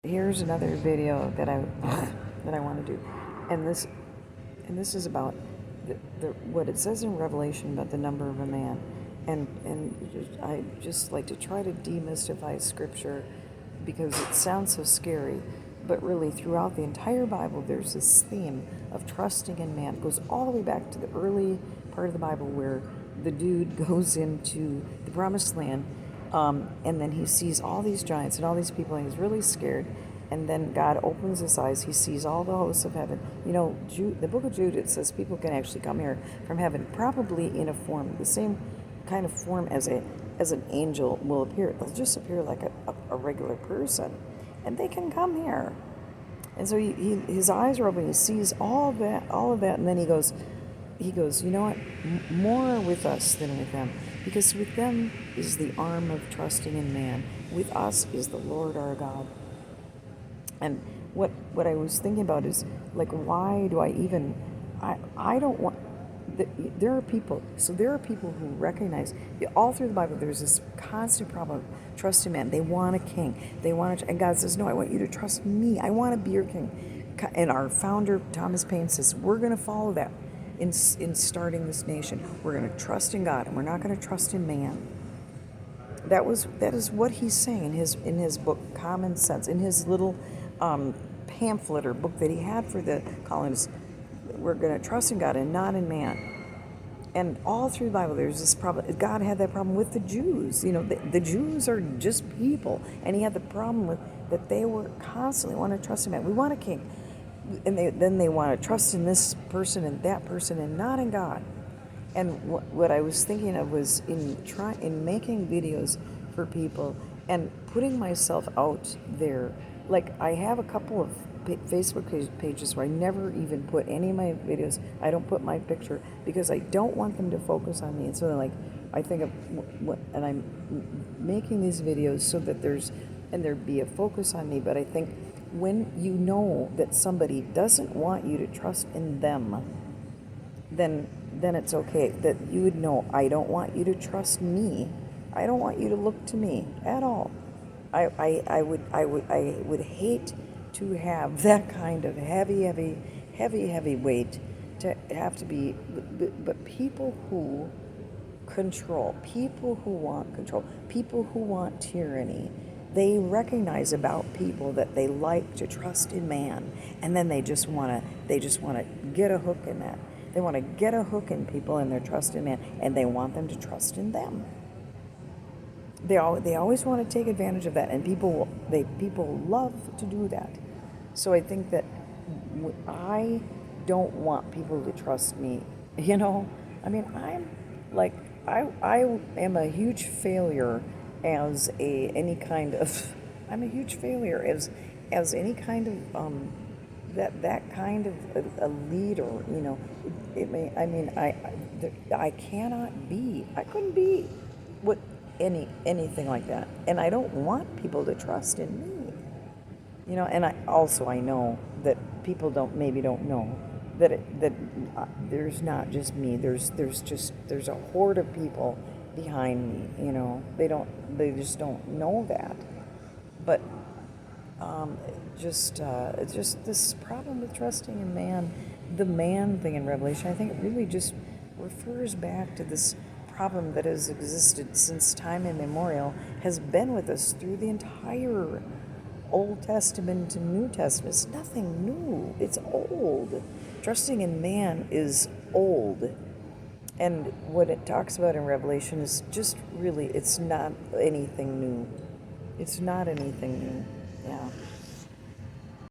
here's another video that I that I want to do, and this is about what it says in Revelation about the number of a man, and I just like to try to demystify Scripture because it sounds so scary, but really throughout the entire Bible there's this theme of trusting in man. It goes all the way back to the early part of the Bible where the dude goes into the Promised Land. And then he sees all these giants and all these people, and he's really scared. And then God opens his eyes. He sees all the hosts of heaven. You know, the book of Jude, it says people can actually come here from heaven, probably in a form, the same kind of form as an angel will appear. They'll just appear like a regular person, and they can come here. And so his eyes are open. He sees all of that, and then he goes, you know what? More with us than with them, because with them is the arm of trusting in man. With us is the Lord our God. And what I was thinking about is, like, why do I even? I don't want. There are people. So there are people who recognize all through the Bible. There's this constant problem of trust in man. They want a king. They want and God says, no, I want you to trust me. I want to be your king. And our founder Thomas Paine says, we're going to follow that. In starting this nation, we're going to trust in God, and we're not going to trust in man. That is what he's saying in his book Common Sense, in his little pamphlet or book that he had for the colonists. We're going to trust in God and not in man. And all through the Bible, there's this problem. God had that problem with the Jews. You know, the Jews are just people, and he had the problem with that they were constantly want to trust in man. We want a king. And then they want to trust in this person and that person and not in God. And what I was thinking of was in making videos for people and putting myself out there. Like, I have a couple of Facebook pages where I never even put any of my videos. I don't put my picture because I don't want them to focus on me. And so like I think of and I'm making these videos so that there be a focus on me. But I think when you know that somebody doesn't want you to trust in them, then it's okay that you would know, I don't want you to trust me. I don't want you to look to me at all. I would hate to have that kind of heavy weight to have to be, but people who control, people who want control, people who want tyranny, they recognize about people that they like to trust in man, and then they just want to get a hook in that. They want to get a hook in people and their trust in man, and they want them to trust in them. They always want to take advantage of that, and people love to do that. So I think that I don't want people to trust me. You know, I mean, I am a huge failure as any kind of. I'm a huge failure as any kind of that kind of a leader. You know, I cannot be. I couldn't be what anything like that, and I don't want people to trust in me. You know, and I know that people don't know that there's not just me. There's a horde of people behind me. You know, they just don't know that. But just this problem with trusting in man, the man thing in Revelation, I think it really just refers back to this problem that has existed since time immemorial, has been with us through the entire Old Testament to New Testament. It's nothing new. It's old. Trusting in man is old. And what it talks about in Revelation is just really, it's not anything new. It's not anything new. Yeah.